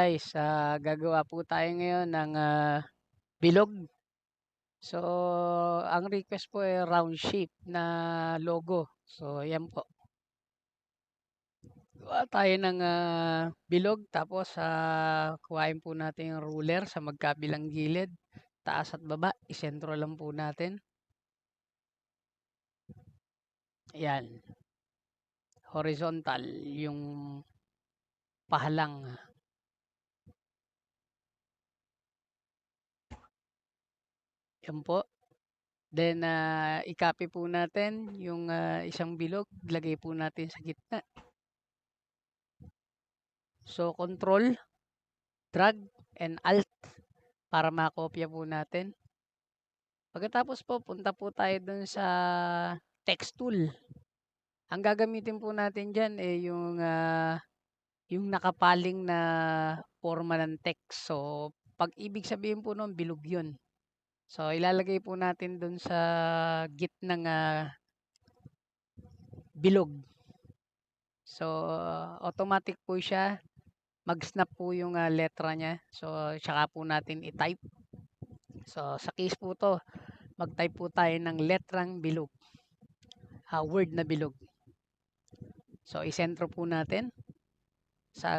guys, gagawa po tayo ngayon ng bilog. So, ang request po ay round shape na logo. So, yan po. Gawa tayo ng bilog tapos kuhain po natin yung ruler sa magkabilang gilid. Taas at baba, isentro lang po natin. Yan. Horizontal yung pahalang. Yan po. Then, i-copy po natin yung isang bilog. Lagay po natin sa gitna. So, control, drag, and alt para makopya po natin. Pagkatapos po, punta po tayo dun sa text tool. Ang gagamitin po natin dyan yung nakapaling na forma ng text. So, pag ibig sabihin po nun, bilog yun. So, ilalagay po natin dun sa gitnang bilog. So, automatic po siya. Mag-snap po yung letra niya. So, tsaka po natin i-type. So, sa case po to, mag-type po tayo ng letrang bilog. Word na bilog. So, isentro po natin sa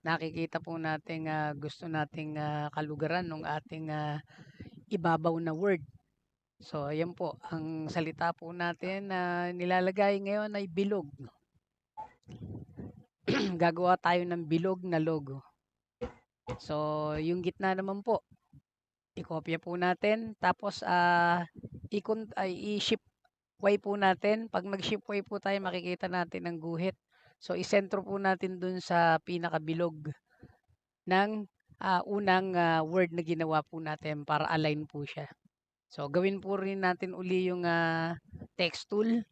nakikita po nating gusto nating kalugaran ng ating ibabaw na word. So, ayan po. Ang salita po natin na nilalagay ngayon ay bilog. Gagawa tayo ng bilog na logo. So, yung gitna naman po, i-copy po natin. Tapos, i-shift Y po natin. Pag nag-shift Y po tayo, makikita natin ang guhit. So, isentro po natin dun sa pinakabilog ng unang word na ginawa po natin para align po siya. So, gawin po rin natin uli yung text tool.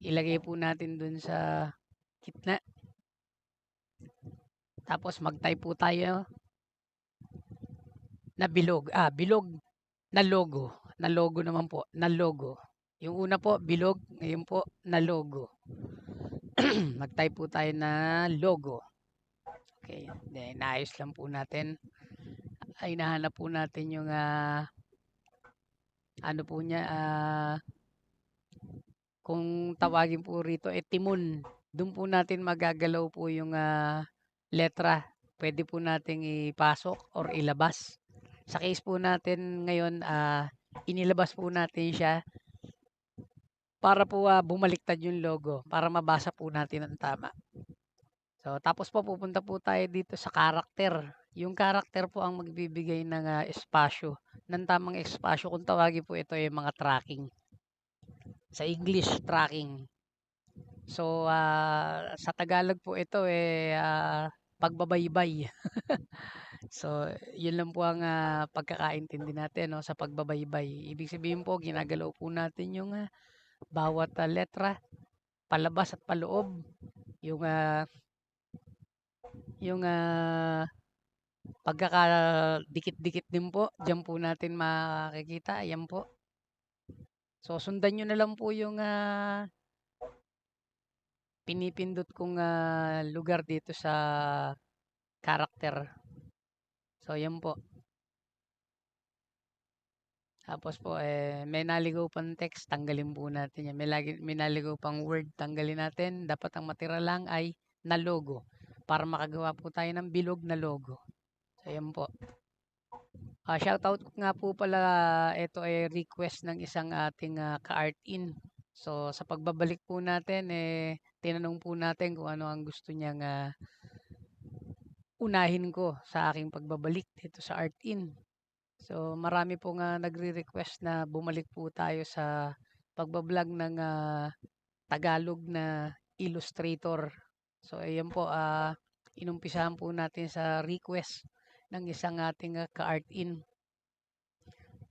Ilagay po natin dun sa gitna. Tapos, mag-type po tayo na bilog. Bilog na logo. Na logo naman po. Na logo. Yung una po, bilog. Ngayon po, na logo. Mag-type po tayo na logo. Okay. Then, naayos lang po natin. Ay, nahanap po natin yung ano po niya, kung tawagin po rito, timon. Doon po natin magagalaw po yung letra. Pwede po nating ipasok or ilabas. Sa case po natin ngayon, inilabas po natin siya para po bumaliktad yung logo, para mabasa po natin ang tama. So, tapos po pupunta po tayo dito sa character. Yung character po ang magbibigay ng espasyo, ng tamang espasyo kung tawagin po ito ay mga tracking. Sa English, tracking. So, sa Tagalog po ito pagbabaybay. So, yun lang po ang pagkakaintindi natin no, sa pagbabaybay. Ibig sabihin po, ginagalaw po natin yung bawat letra, palabas at paloob. Yung pagkakadikit-dikit din po, diyan po natin makikita. Ayan po. So, sundan nyo na lang po yung pinipindot kong lugar dito sa character. So, ayan po. Tapos po, may naligaw pang text, tanggalin po natin yan. May naligaw pang word, tanggalin natin. Dapat ang matira lang ay na logo para makagawa po tayo ng bilog na logo. So, ayan po. Shoutout nga po pala, ito ay request ng isang ating ka-art in. So, sa pagbabalik po natin, tinanong po natin kung ano ang gusto niyang unahin ko sa aking pagbabalik dito sa art in. So, marami pong nagre-request na bumalik po tayo sa pagbablog ng Tagalog na Illustrator. So, ayan po, inumpisahan po natin sa request ng isang ating ka-art in.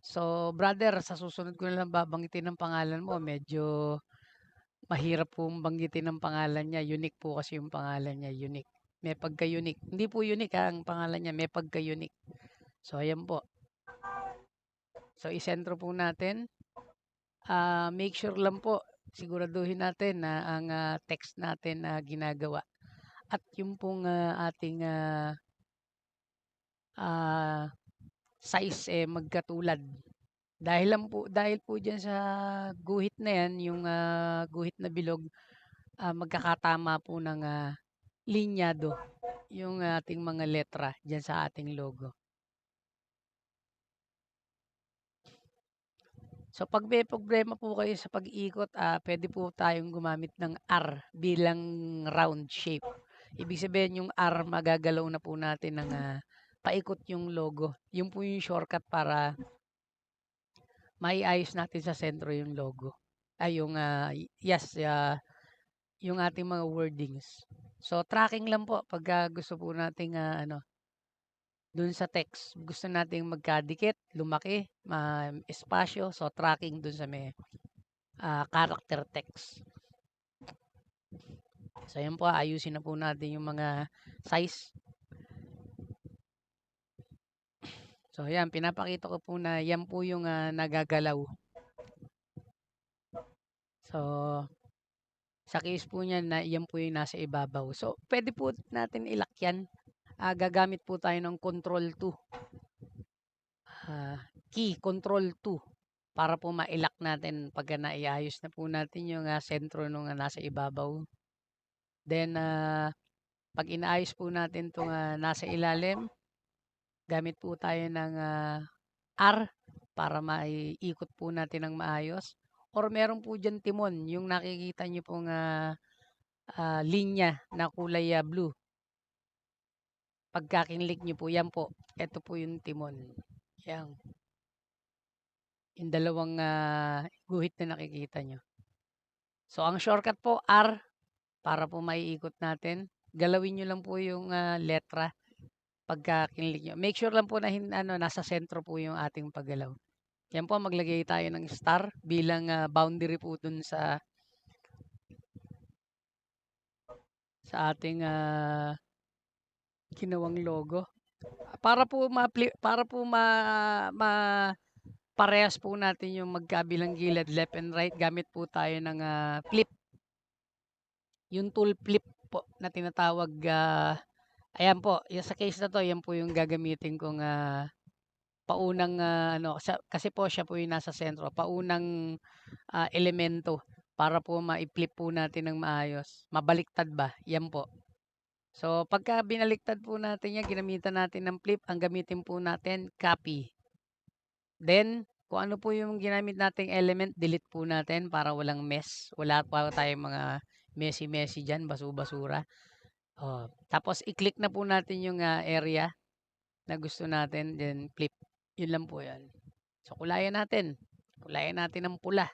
So, brother, sa susunod ko na lang babanggitin ang pangalan mo. Medyo mahirap pong banggitin ang pangalan niya. Unique po kasi yung pangalan niya. Unique. May pagka-unique. Hindi po unique ang pangalan niya. May pagka-unique. So, ayan po. So, isentro po natin. Make sure lang po, siguraduhin natin na ang text natin na ginagawa. At yung pong ating size magkatulad. Dahil po diyan sa guhit na 'yan, yung guhit na bilog, magkakatama po ng linyado yung ating mga letra diyan sa ating logo. So, 'pag may problema po kayo sa pag-ikot, puwede po tayong gumamit ng R bilang round shape. Ibig sabihin yung R magagalaw na po natin ng paikot yung logo. Yun po yung shortcut para maiayos natin sa sentro yung logo. Yung yung ating mga wordings. So, tracking lang po pagka gusto po nating dun sa text. Gusto nating magkadikit, lumaki, espasyo. So, tracking dun sa may character text. So, yan po, ayusin na po natin yung mga size. So, yan, pinapakita ko po na yan po yung nagagalaw. So, sa case po niyan na yan po yung nasa ibabaw. So, pwede po natin ilak yan. Gagamit po tayo ng Control 2. Key, Control 2. Para po mailak natin pagka naiayos na po natin yung sentro nung nasa ibabaw. Then, pag inaayos po natin itong nasa ilalim, gamit po tayo ng R para maiikot po natin ng maayos. Or meron po dyan timon, yung nakikita nyo pong linya na kulay blue. Pagka-kinlik nyo po, yan po. Ito po yung timon. Yan. Yung dalawang guhit na nakikita nyo. So, ang shortcut po, R, para po maiikot natin. Galawin nyo lang po yung letra pagka kinlik nyo. Make sure lang po na nasa sentro po yung ating paggalaw. Yan po, maglagay tayo ng star bilang boundary po dun sa ating ginawang logo. Para po parehas po natin yung magkabilang gilid, left and right, gamit po tayo ng flip. Yung tool flip po na tinatawag, ayan po, yung sa case na to, yan po yung gagamitin kong paunang, kasi po siya po yung nasa sentro, paunang elemento para po ma-flip po natin ng maayos. Mabaliktad ba? Yan po. So, pagka binaliktad po natin yan, ginamitan natin ng flip, ang gamitin po natin, copy. Then, kung ano po yung ginamit nating element, delete po natin para walang mess. Wala pa tayong mga messy dyan, basura. Tapos, i-click na po natin yung area na gusto natin, then flip. Yun lang po yan. So, kulayan natin. Kulayan natin ng pula,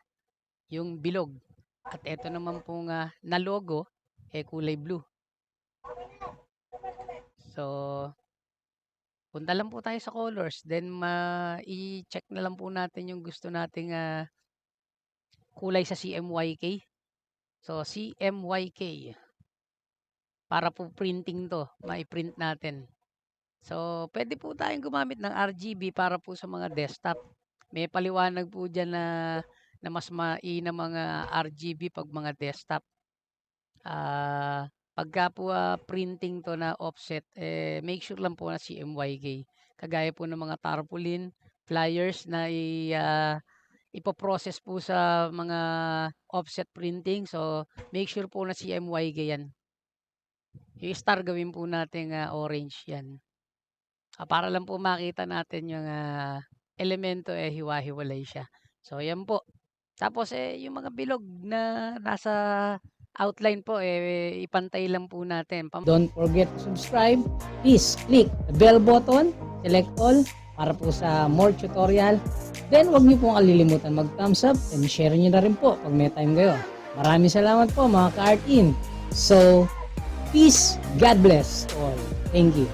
yung bilog. At ito naman pong na logo, kulay blue. So, punta lang po tayo sa colors, then i-check na lang po natin yung gusto nating kulay sa CMYK. So, CMYK. Para po printing to, ma-print natin. So, pwede po tayong gumamit ng RGB para po sa mga desktop. May paliwanag po dyan na mas na mga RGB pag mga desktop. Pagka po printing to na offset, make sure lang po na CMYK. Kagaya po ng mga tarpaulin, flyers na ipoprocess po sa mga offset printing. So, make sure po na CMYK yan. Yung star gawin po natin orange yan. Para lang po makita natin yung elemento hiwa-hiwalay siya. So, yan po. Tapos yung mga bilog na nasa outline po, ipantay lang po natin. Don't forget to subscribe. Please click the bell button, select all para po sa more tutorial. Then huwag niyo pong kalilimutan mag-thumbs up and share niyo na rin po pag may time kayo. Maraming salamat po mga ka-art in. So, peace, God bless all. Thank you.